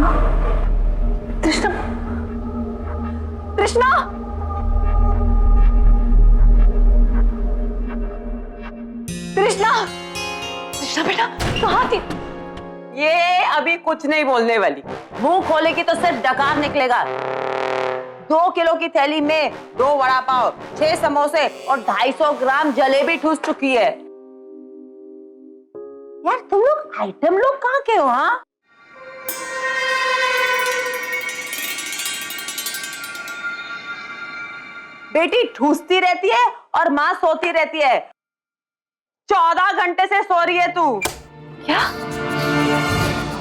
कृष्णा, कृष्णा, कृष्णा, कृष्णा, कृष्णा बेटा कहाँ थी? ये अभी कुछ नहीं बोलने वाली, मुंह खोलेगी तो सिर्फ डकार निकलेगा। 2 किलो की थैली में 2 वड़ा पाव, 6 समोसे और 250 ग्राम जलेबी ठूस चुकी है। यार तुम लोग आइटम लोग कहाँ के हो? हाँ, बेटी ठूसती रहती है और माँ सोती रहती है। 14 घंटे से सो रही है तू। क्या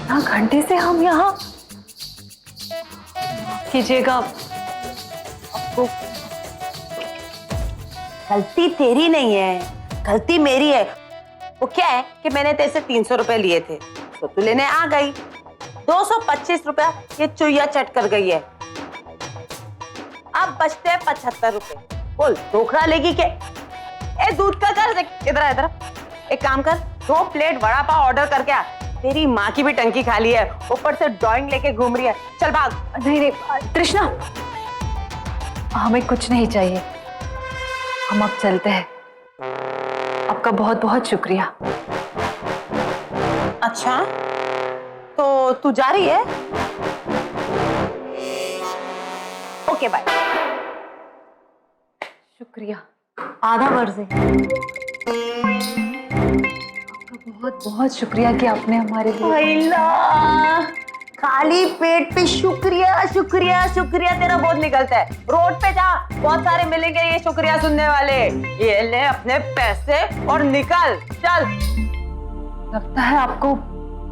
14 घंटे से हम यहाँ? कीजिएगा आपको। गलती तेरी नहीं है, गलती मेरी है। वो क्या है कि मैंने तेरे से 300 रुपए लिए थे तो तू लेने आ गई। 225 रुपया ये चुईया चट कर गई है। अब बचते हैं 75 रुपए। बोल धोखा लेगी के? ए दूध का कर, इधर इधर एक काम कर, 2 प्लेट वड़ा पाव ऑर्डर करके आ। तेरी माँ की भी टंकी खाली है, ऊपर से ड्राइंग लेके घूम रही है। चल भाग। नहीं नहीं कृष्णा, हमें कुछ नहीं चाहिए, हम अब चलते हैं। आपका बहुत बहुत शुक्रिया। अच्छा तो तू जा रही है? Okay bye. शुक्रिया, आधा वर्ष बहुत बहुत शुक्रिया कि आपने हमारे लिए। खाली पेट पे शुक्रिया शुक्रिया शुक्रिया तेरा बहुत निकलता है। रोड पे जा, बहुत सारे मिलेंगे ये शुक्रिया सुनने वाले। ये ले अपने पैसे और निकल चल। लगता है आपको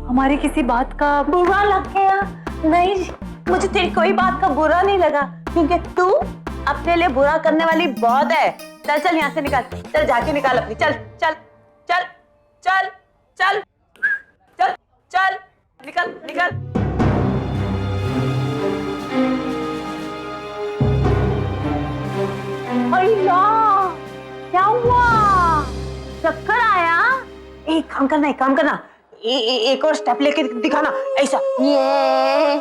हमारी किसी बात का बुरा लग गया? नहीं, मुझे तेरी कोई बात का बुरा नहीं लगा, क्योंकि तू अपने लिए बुरा करने वाली बहुत है। चल चल यहाँ से निकल, चल जाके निकाल अपनी। चल चल चल चल चल चल चल निकल निकल। क्या हुआ? चक्कर आया? एक काम करना, एक काम करना, एक और स्टेप लेके दिखाना ऐसा। ये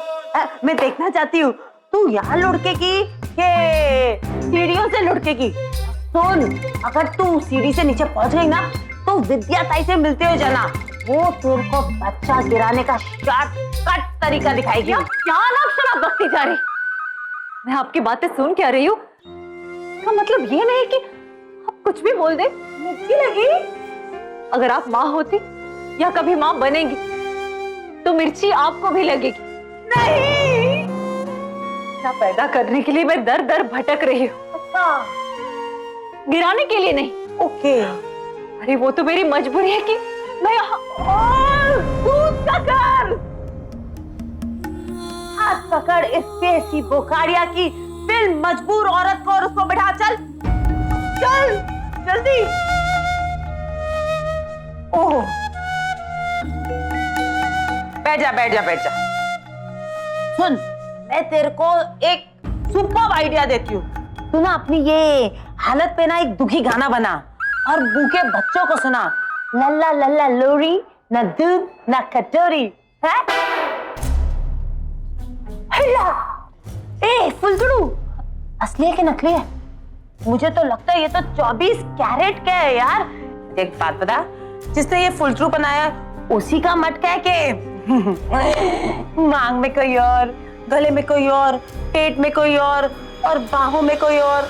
मैं देखना चाहती हूँ तू यहाँ लुढ़केगी कि सीढ़ियों से लुढ़केगी। सुन, अगर तू सीढ़ी से नीचे पहुंच गई ना तो विद्या ताई से मिलते हो जाना। वो तेरे को बच्चा गिराने का शॉर्टकट तरीका दिखाएगी। क्या नाक शराब बकती जा रही? मैं आपकी बातें सुन क्या रही हूँ? इसका मतलब ये नहीं कि आप कुछ भी बोल दे। मुझे लगी अगर आप माँ होती या कभी माँ बनेगी तो मिर्ची आपको भी लगेगी। नहीं, क्या पैदा करने के लिए मैं दर दर भटक रही हूँ, गिराने के लिए नहीं। ओके। अरे वो तो मेरी मजबूरी है कि मैं हाथ पकड़ इस पेशी बुखारिया की फिल्म मजबूर औरत को और उसको बैठा। चल चल जल्दी। ओह, बैठ जा बैठ जा बैठ जा। सुन, मैं तेरे को एक सुपर आइडिया देती हूँ। तू ना अपनी ये हालत पे ना एक दुखी गाना बना और भूखे बच्चों को सुना। लल्ला लल्ला लोरी, न दूध न कटोरी है। ए फुलझड़ू, असली है कि नकली है? मुझे तो लगता है ये तो 24 कैरेट का है यार। एक बात बता, जिसने ये फुलझड़ू बनाया उसी का मटका है के मांग में कोई और, गले में कोई और, पेट में कोई और बाहों में कोई और।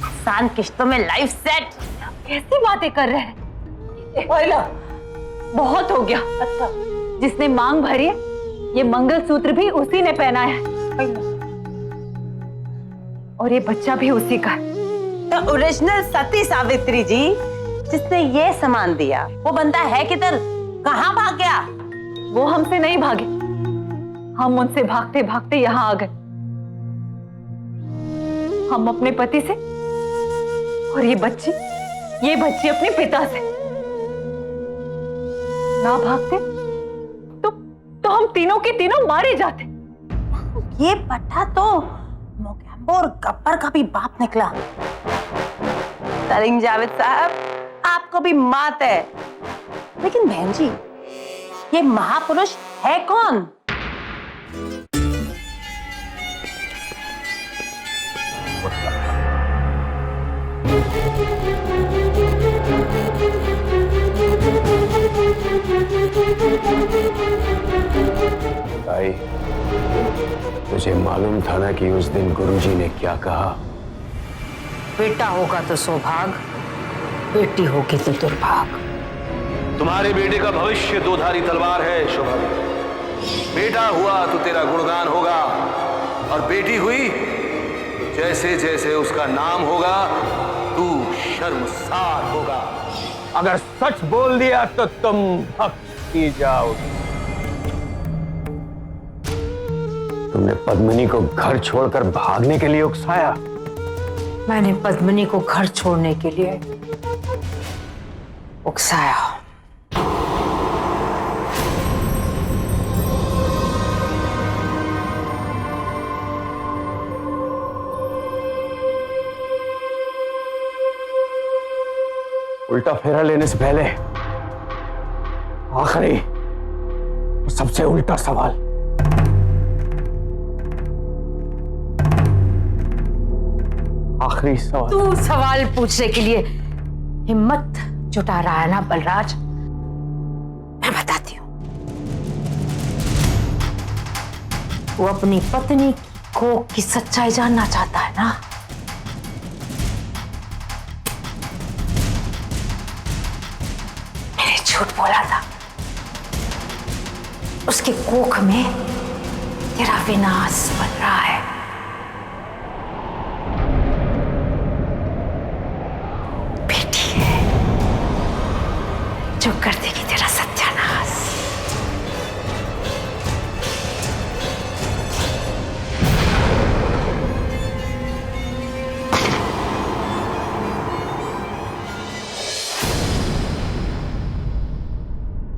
आसान किश्तों में लाइफ सेट। कैसी बातें कर रहे हैं? बहुत हो गया। अच्छा, जिसने मांग भरी है ये मंगलसूत्र भी उसी ने पहना है और ये बच्चा भी उसी का है। तो ओरिजिनल सती सावित्री जी जिसने ये सामान दिया वो बंदा है किधर? कहाँ भाग गया? वो हमसे नहीं भागे, हम उनसे भागते भागते यहाँ आ गए। हम अपने पति से और ये बच्ची अपने पिता से। ना भागते तो हम तीनों के तीनों मारे जाते। ये पट्टा तो मोगैम्बो और गब्बर का भी बाप निकला। सलीम जावेद साहब, आपको भी मात है। लेकिन बहन जी, ये महापुरुष है कौन? भाई, तुझे मालूम था ना कि उस दिन गुरुजी ने क्या कहा? बेटा होगा तो सौभाग, बेटी होगी तो दुर्भाग। तुम्हारे बेटे का भविष्य दोधारी तलवार है शुभम। बेटा हुआ तो तेरा गुणगान होगा, और बेटी हुई जैसे जैसे उसका नाम होगा तू शर्मसार होगा। अगर सच बोल दिया तो तुम भक्ति जाओगे। तुमने पद्मिनी को घर छोड़कर भागने के लिए उकसाया। मैंने पद्मिनी को घर छोड़ने के लिए उकसाया। उल्टा फेरा लेने से पहले आखिरी और सबसे उल्टा सवाल। आखिरी सवाल। तू सवाल पूछने के लिए हिम्मत जुटा रहा है ना बलराज? मैं बताती हूँ। वो अपनी पत्नी की कोख की सच्चाई जानना चाहता है ना? मैंने झूठ बोला था। उसके कोख में तेरा विनाश बन रहा है। जो कर देगी तेरा सत्यानाश।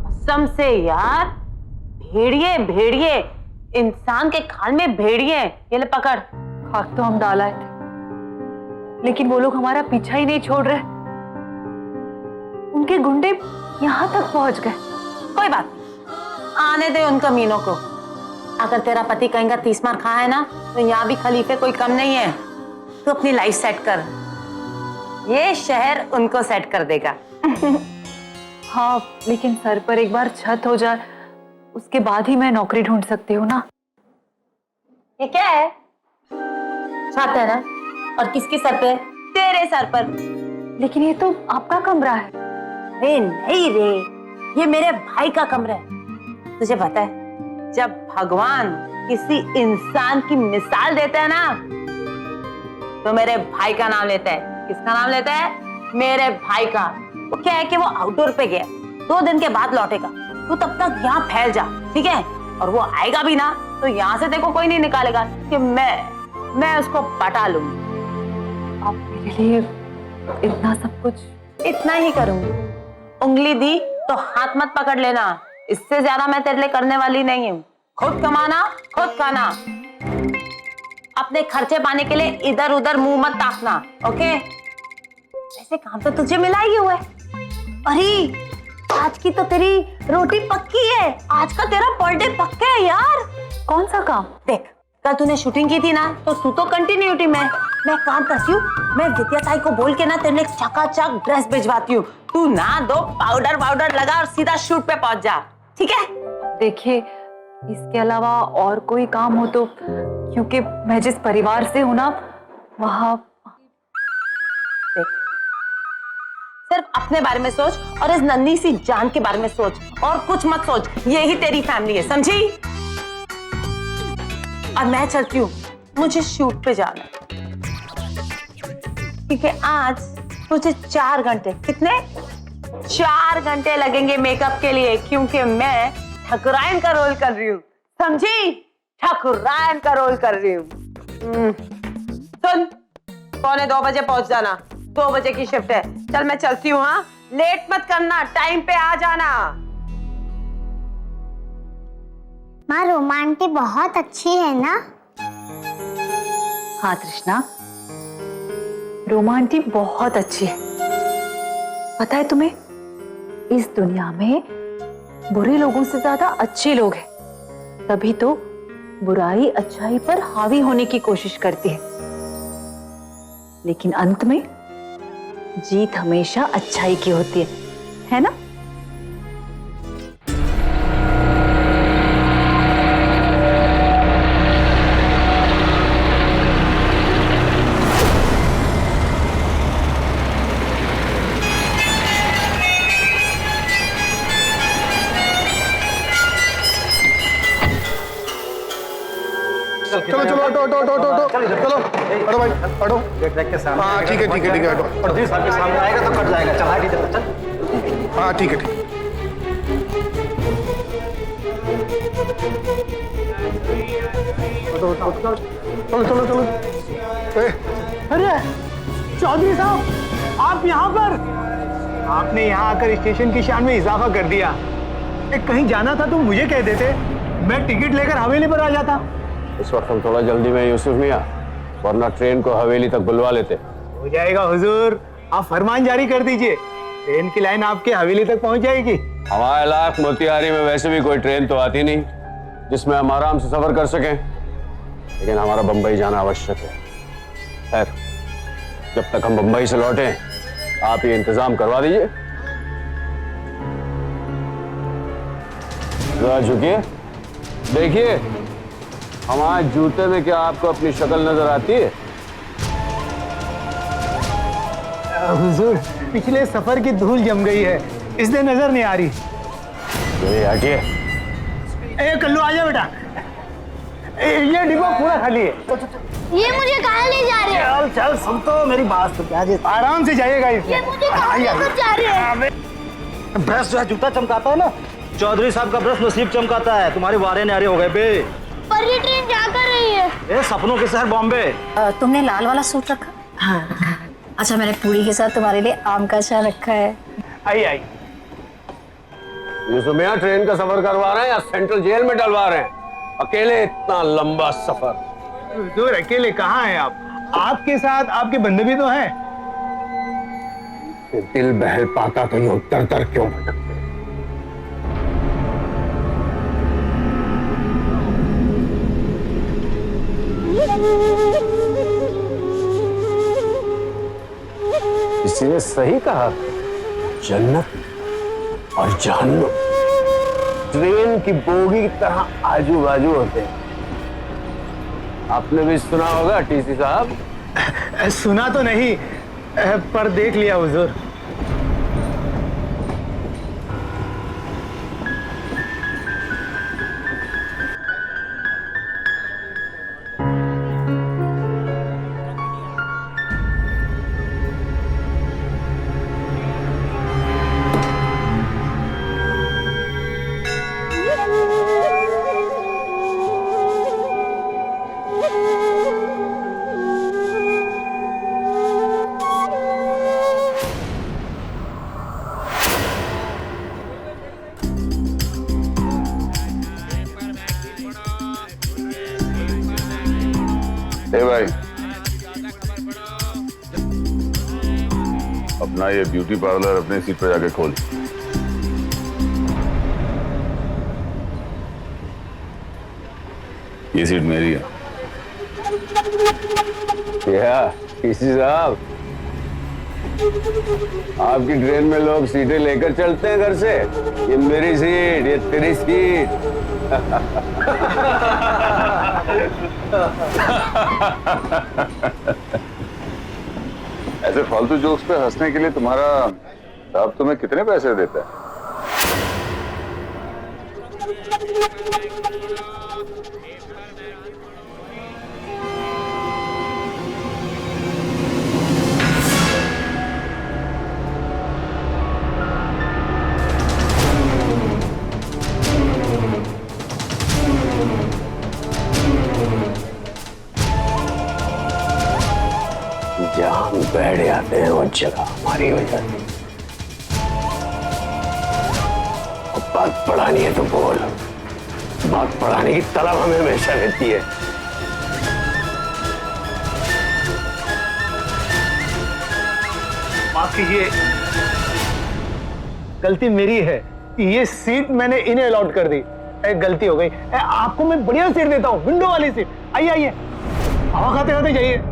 कसम से यार, भेड़िए भेड़िए, इंसान के खाल में भेड़िए। ये ले पकड़। खाक तो हम डाला है, लेकिन वो लोग हमारा पीछा ही नहीं छोड़ रहे। उनके गुंडे यहाँ तक पहुंच गए। कोई बात नहीं, आने दे उन कमीनों को। अगर तेरा पति कहेगा 30 मार खा है ना, तो यहाँ भी खलीफे कोई कम नहीं है। तू अपनी लाइफ सेट कर, ये शहर उनको सेट कर देगा। हाँ, लेकिन सर पर एक बार छत हो जाए, उसके बाद ही मैं नौकरी ढूंढ सकती हूँ ना। ये क्या है? छत है ना? और किसके सर पे? तेरे सर पर। लेकिन ये तो आपका कमरा है। रे नहीं रे, ये मेरे भाई का कमरा है। तुझे पता है, जब भगवान किसी इंसान की मिसाल देता है ना, तो मेरे भाई का नाम लेता है। किसका नाम लेता है? मेरे भाई का। वो क्या है कि वो आउटडोर पे गया, 2 दिन के बाद लौटेगा। तू तब तक यहाँ फैल जा, ठीक है? और वो आएगा भी ना, तो यहाँ से देखो कोई नहीं निकालेगा कि मैं उसको पटा लूंगी। आप मेरे लिए इतना सब कुछ। इतना ही करूंगी। उंगली दी तो हाथ मत पकड़ लेना, इससे ज्यादा मैं तेरे लिए करने वाली नहीं हूँ। खुद कमाना, खुद खाना। अपने खर्चे पाने के लिए इधर उधर मुंह मत ताकना, ओके? वैसे काम तो तुझे मिला ही हुआ है। अरे आज की तो तेरी रोटी पक्की है। आज का तेरा बर्थडे पक्का है यार। कौन सा काम? देख, कल तूने शूटिंग की थी ना, तो तू तो कंटिन्यूटी में। मैं काम करती हूँ, मैं विद्या ताई को बोल के ना तेरे लिए चकाचक ड्रेस भिजवाती हूँ। तू ना दो, पाउडर लगा और सीधा शूट पे पहुंच जा, ठीक है? देखिए, इसके अलावा और कोई काम हो तो, क्योंकि मैं जिस परिवार से हूं ना, वहाँ। देख, सिर्फ अपने बारे में सोच और इस नन्ही सी जान के बारे में सोच, और कुछ मत सोच। यही तेरी फैमिली है, समझी? और मैं चलती हूँ, मुझे शूट पे जाना है, क्योंकि आज मुझे 4 घंटे, कितने? 4 घंटे लगेंगे मेकअप के लिए, क्योंकि मैं ठाकुरायन का रोल कर रही हूँ, समझी? ठाकुरायन का रोल कर रही हूँ। सुन, 1:45 बजे पहुंच जाना, 2 बजे की शिफ्ट है। चल मैं चलती हूँ, हाँ? लेट मत करना, टाइम पे आ जाना। माँ, रोमांटी बहुत अच्छी है ना? हाँ तृष्णा, रोमा आंटी बहुत अच्छी है। पता है तुम्हें, इस दुनिया में बुरे लोगों से ज्यादा अच्छे लोग हैं। तभी तो बुराई अच्छाई पर हावी होने की कोशिश करती लेकिन अंत में जीत हमेशा अच्छाई की होती है ना? चलो चलो ऑटो ऑटो ऑटो ऑटो चलो हटो भाई हटो। हाँ ठीक है हटो सामने आएगा तो कट जाएगा। चल हाइट इधर चल। हाँ ठीक है चलो चलो चलो। अरे चौधरी साहब, आप यहाँ पर? आपने यहाँ आकर स्टेशन की शान में इजाफा कर दिया। कहीं जाना था तो मुझे कह देते, मैं टिकट लेकर हवेली पर आ जाता। इस वक्त हम थोड़ा जल्दी में यूसुफ मियां, वरना ट्रेन को हवेली तक बुलवा लेते। हो जाएगा हुजूर, आप फरमान जारी कर दीजिए, ट्रेन की लाइन आपके हवेली तक पहुंच जाएगी। हमारे इलाके मोतिहारी में वैसे भी कोई ट्रेन तो आती नहीं जिसमें हम आराम से सफर कर सकें, लेकिन हमारा बंबई जाना आवश्यक है। खैर, जब तक हम बंबई से लौटे आप ये इंतजाम करवा दीजिए। जरा झुकिए, देखिए हमारे जूते में क्या आपको अपनी शक्ल नजर आती है? हुजूर, पिछले सफर की धूल जम गई है, इसलिए नजर नहीं आ रही। हटिए। ए कल्लू आ जा बेटा, ये डिब्बा पूरा खाली है। ये मुझे कहाँ ले जा रहे हो? चल चल, सुन तो मेरी बात तो, क्या आराम से जाइएगा इसमें। ये मुझे कहाँ लेकर जा रहे हो? ब्रश जो है जूता चमकाता है ना, चौधरी साहब का ब्रश नसीब चमकाता है। तुम्हारे वारे न्यारे हो गए बे। पर ये ट्रेन क्या कर रही है? ए सपनों के शहर बॉम्बे। तुमने लाल वाला सूट रखा? हाँ। अच्छा, मैंने पूरी के साथ तुम्हारे लिए आम का अचार रखा है। आई आई। यूसुफ मियां ट्रेन का सफर करवा रहे हैं या सेंट्रल जेल में डलवा रहे हैं? अकेले इतना लंबा सफर। हुजूर अकेले कहाँ हैं आप? आपके साथ आपके बंदे भी तो हैं। दिल बहल पाता तो ये दर दर क्यों भटकते? किसी ने सही कहा, जन्नत और जहन्नुम ट्रेन की बोगी की तरह आजू बाजू होते हैं। आपने भी सुना होगा टीसी साहब। सुना तो नहीं, पर देख लिया हुजूर। ए भाई, अपना ये ब्यूटी पार्लर अपने सीट पर जाके खोल। ये सीट मेरी है। क्या टीसी साहब, आपकी ट्रेन में लोग सीटें लेकर चलते हैं घर से? ये मेरी सीट, ये तेरी सीट। ऐसे फालतू जोक्स पे हंसने के लिए तुम्हारा साहब तुम्हें कितने पैसे देता है? जहां हम बैठ जाते हैं वो जगह हमारी हो जाती है। और बात पढ़ानी है तो बोल, बात पढ़ाने की तलब हमें हमेशा रहती है। माफ कीजिए, गलती मेरी है। ये सीट मैंने इन्हें अलॉट कर दी, गलती हो गई। आपको मैं बढ़िया सीट देता हूँ, विंडो वाली सीट। आइए आइए, हवा खाते खाते जाइए।